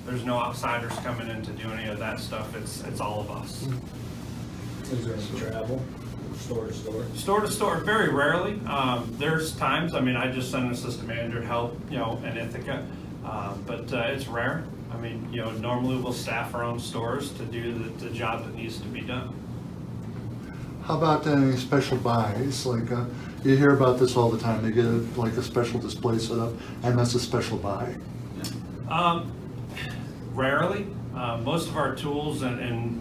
there's no outsiders coming in to do any of that stuff. It's all of us. Is there any travel, store to store? Store to store, very rarely. There's times, I just send an assistant manager to help, in Ithaca, but it's rare. Normally we'll staff our own stores to do the job that needs to be done. How about any special buys? Like, you hear about this all the time. They get a special display set up, and that's a special buy. Rarely. Most of our tools and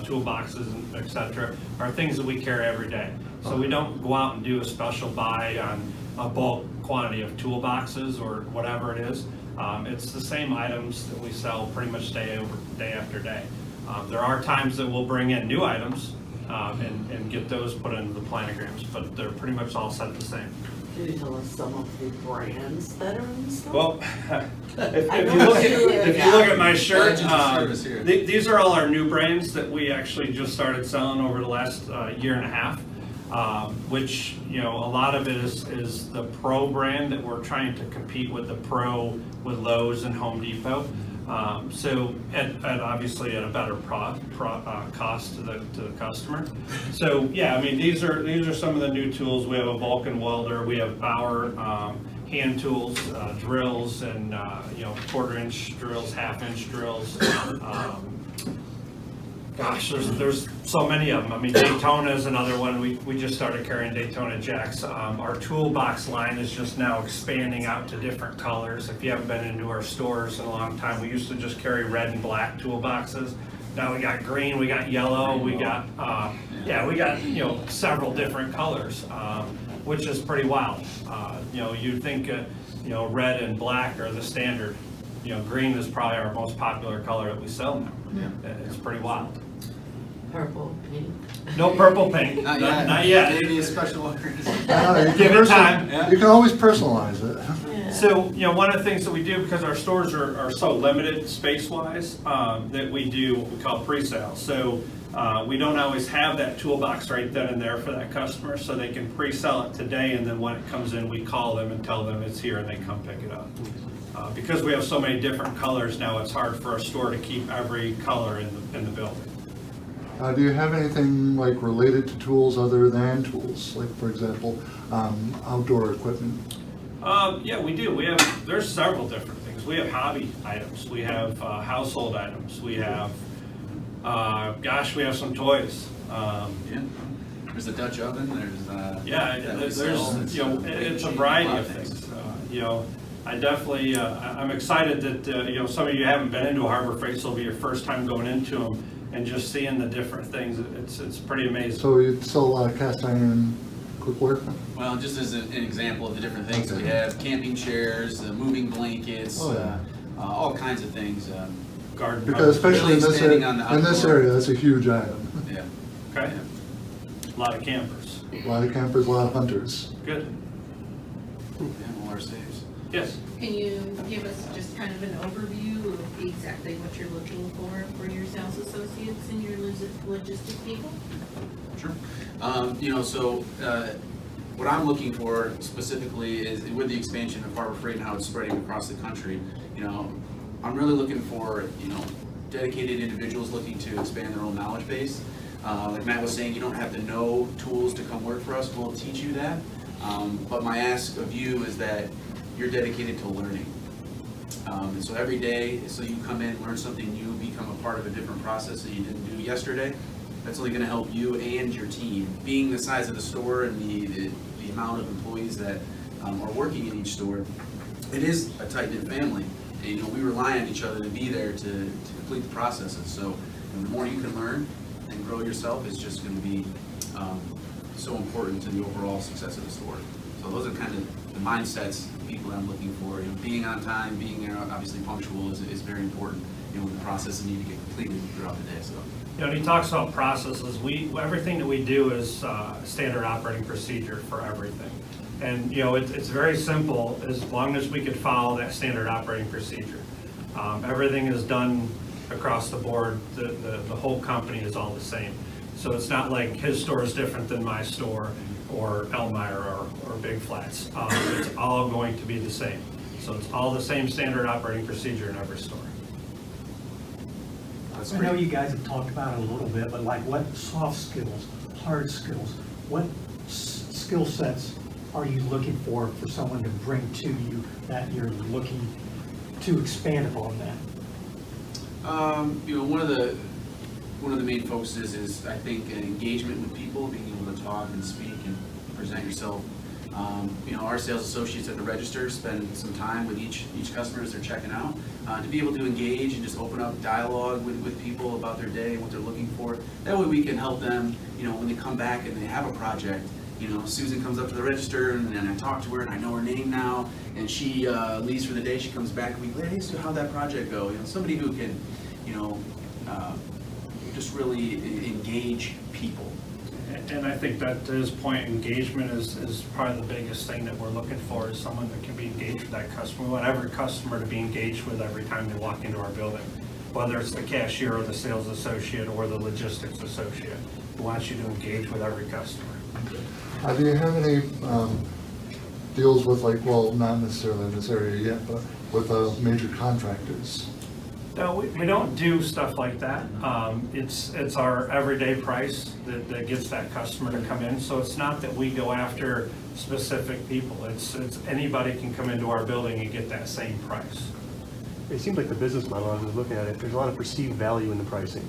toolboxes and et cetera are things that we carry every day. So we don't go out and do a special buy on a bulk quantity of toolboxes or whatever it is. It's the same items that we sell pretty much day after day. There are times that we'll bring in new items and get those put into the planograms, but they're pretty much all set the same. Can you tell us some of the brands that are in stock? Well, if you look at my shirt, these are all our new brands that we actually just started selling over the last year and a half, which, a lot of it is the Pro brand that we're trying to compete with the Pro with Lowe's and Home Depot. So at obviously at a better cost to the customer. So yeah, these are some of the new tools. We have a Vulcan welder, we have Bauer hand tools, drills, and 1/4-inch drills, 1/2-inch drills. Gosh, there's so many of them. Daytona is another one. We just started carrying Daytona jacks. Our toolbox line is just now expanding out to different colors. If you haven't been into our stores in a long time, we used to just carry red and black toolboxes. Now we got green, we got yellow, we got several different colors, which is pretty wild. You'd think red and black are the standard. Green is probably our most popular color that we sell now. Yeah. It's pretty wild. Purple, pink. No purple pink. Not yet. Not yet. Maybe a special order. Give it time. You can always personalize it. Yeah. So, one of the things that we do, because our stores are so limited space-wise, that we do what we call pre-sale. So we don't always have that toolbox right then and there for that customer, so they can pre-sell it today, and then when it comes in, we call them and tell them it's here, and they come pick it up. Because we have so many different colors now, it's hard for a store to keep every color in the building. Do you have anything related to tools other than tools? Like, for example, outdoor equipment? Yeah, we do. There's several different things. We have hobby items. We have household items. We have, we have some toys. There's a Dutch oven. There's it's a variety of things. I definitely, I'm excited that, some of you haven't been into a Harbor Freight, so it'll be your first time going into them and just seeing the different things. It's pretty amazing. So you sell cast iron cookware? Well, just as an example of the different things we have, camping chairs, moving blankets, all kinds of things. Garden. Because especially in this expanding on the area, that's a huge item. Yeah. Okay. A lot of campers. A lot of campers, a lot of hunters. Good. Yeah, all our saves. Yes. Can you give us just kind of an overview of exactly what you're looking for your sales associates and your logistic people? Sure. What I'm looking for specifically is with the expansion of Harbor Freight and how it's spreading across the country, I'm really looking for, dedicated individuals looking to expand their own knowledge base. Like Matt was saying, you don't have to know tools to come work for us. We'll teach you that. But my ask of you is that you're dedicated to learning. And so every day, so you come in, learn something new, become a part of a different process that you didn't do yesterday. That's only going to help you and your team. Being the size of the store and the amount of employees that are working in each store, it is a tight-knit family. And, we rely on each other to be there to complete the processes. So the more you can learn and grow yourself is just going to be so important to the overall success of the store. So those are kind of the mindsets, the people that I'm looking for. Being on time, being obviously punctual is very important. With the processes need to get completed throughout the day. So. When he talks about processes, everything that we do is standard operating procedure for everything. And, it's very simple as long as we could follow that standard operating procedure. Everything is done across the board. The whole company is all the same. So it's not like his store is different than my store or Elmire or Big Flats. It's all going to be the same. So it's all the same standard operating procedure in every store. That's I know great. you guys have talked about it a little bit, but like what soft skills, hard skills, what skill sets are you looking for someone to bring to you that you're looking to expand upon that? You know, one of the main focuses is, I think, an engagement with people, being able to talk and speak and present yourself. You know, our sales associates at the register spend some time with each customer as they're checking out, to be able to engage and just open up dialogue with people about their day and what they're looking for. That way we can help them, you know, when they come back and they have a project. You know, Susan comes up to the register and then I talk to her and I know her name now, and she leaves for the day. She comes back and we go, hey, so how'd that project go? You know, somebody who can, you know, just really engage people. And I think that to his point, engagement is probably the biggest thing that we're looking for, is someone that can be engaged with that customer. We want every customer to be engaged with every time they walk into our building, whether it's the cashier or the sales associate or the logistics associate. We want you to engage with every customer. Do you have any deals with, like, well, not necessarily in this area yet, but with major contractors? No, we don't do stuff like that. It's our everyday price that gets that customer to come in. So it's not that we go after specific people. It's anybody can come into our building and get that same price. It seems like the business model, as I was looking at it, there's a lot of perceived value in the pricing,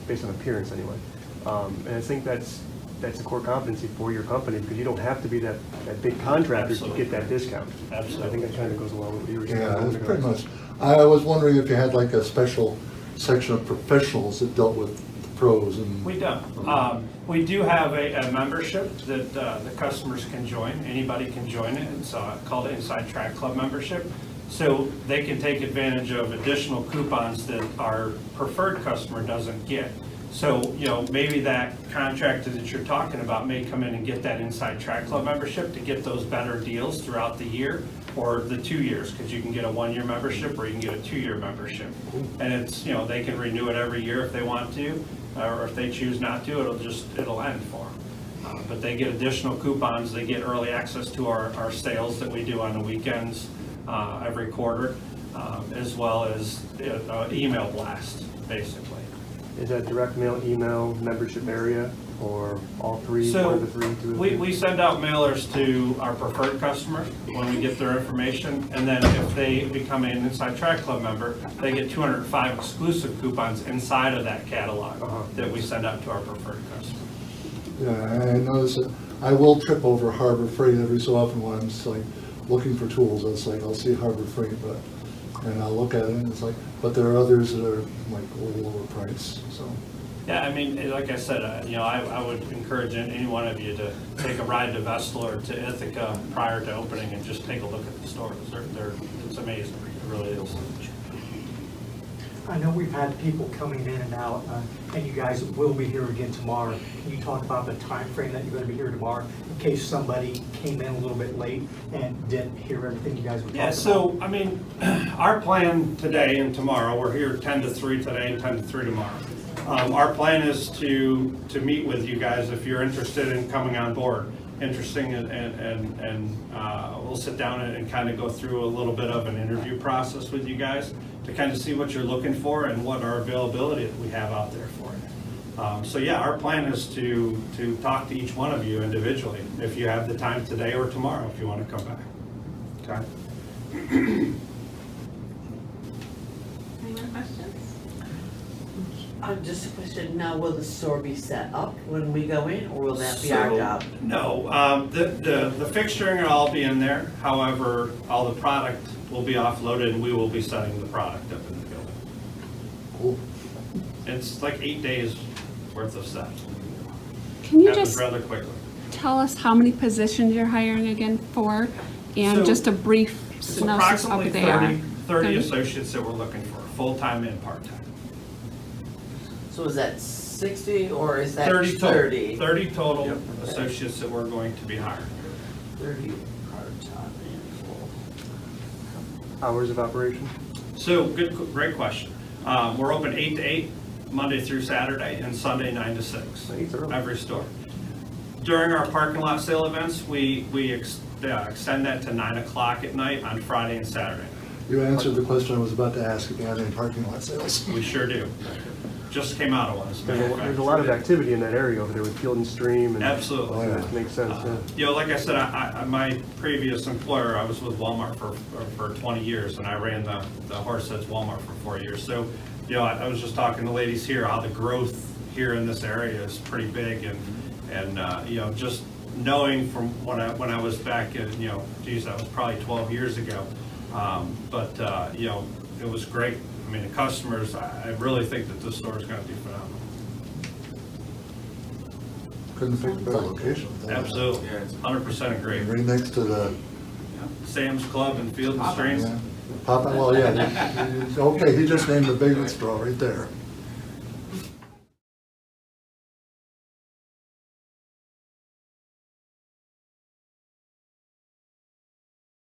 based on appearance anyway. And I think that's a core competency for your company, because you don't have to be that big contractor to get that discount. Absolutely. I think that kind of goes along with what you were saying. Yeah, it's pretty much. I was wondering if you had like a special section of professionals that dealt with the pros and. We don't. We do have a membership that the customers can join. Anybody can join it. It's called Inside Track Club membership. So they can take advantage of additional coupons that our preferred customer doesn't get. So, you know, maybe that contractor that you're talking about may come in and get that Inside Track Club membership to get those better deals throughout the year, or the 2 years, because you can get a 1-year membership or you can get a 2-year membership. And it's, you know, they can renew it every year if they want to, or if they choose not to, it'll end for them. But they get additional coupons, they get early access to our sales that we do on the weekends every quarter, as well as email blast, basically. Is that direct mail, email, membership area, or all three, So, one of the three, two of the three? we send out mailers to our preferred customers when we get their information, and then if they become an Inside Track Club member, they get 205 exclusive coupons inside of that catalog that we send out to our preferred customers. Yeah, I notice that I will trip over Harbor Freight every so often when I'm just like looking for tools. It's like I'll see Harbor Freight, and I'll look at it and it's like, but there are others that are like a little lower price, so. Yeah, I mean, like I said, you know, I would encourage any one of you to take a ride to Vestal or to Ithaca prior to opening and just take a look at the stores. It's amazing, it really is. I know we've had people coming in and out, and you guys will be here again tomorrow. Can you talk about the time frame that you're going to be here tomorrow, in case somebody came in a little bit late and didn't hear everything you guys were talking about? Yeah, so, I mean, our plan today and tomorrow, we're here 10 to 3 today and 10 to 3 tomorrow. Our plan is to meet with you guys if you're interested in coming on board, interesting, and we'll sit down and kind of go through a little bit of an interview process with you guys to kind of see what you're looking for and what our availability that we have out there for you. So yeah, our plan is to talk to each one of you individually, if you have the time today or tomorrow, if you want to come back. Okay? Any more questions? Just a question, now will the store be set up when we go in, or will that be our So, job? No, the fixturing will all be in there. However, all the product will be offloaded and we will be setting the product up in the building. Cool. It's like 8 days worth of steps. Can you Happens just rather quickly. tell us how many positions you're hiring again for? And So, just a brief It's synopsis of approximately what they are. 30 associates that we're looking for, full-time and part-time. So is that 60 or is that 30 total. 30? 30 total associates that we're going to be hiring. 30 part-time and full. Hours of operation? So, great question. We're open 8 to 8, Monday through Saturday, and Sunday 9 to 6, Eight's early. every store. During our parking lot sale events, we extend that to 9 o'clock at night on Friday and Saturday. You answered the question I was about to ask, if you had any parking lot sales. We sure do. Just came out of one, as a matter of fact. There's a lot of activity in that area over there with Field and Stream. And Absolutely. Oh, yeah. That makes sense, yeah. You know, like I said, my previous employer, I was with Walmart for 20 years, and I ran the Horseheads Walmart for 4 years. So, you know, I was just talking to ladies here, how the growth here in this area is pretty big, and you know, just knowing from when I was back in, you know, geez, that was probably 12 years ago. But you know, it was great. I mean, the customers, I really think that this store is going to be phenomenal. Couldn't pick a better location. Absolutely, Yeah, it's 100% agree. Right next to the, Sam's Club and Field and Stream. yeah, Papa, well, yeah, okay, he just named the big store right there.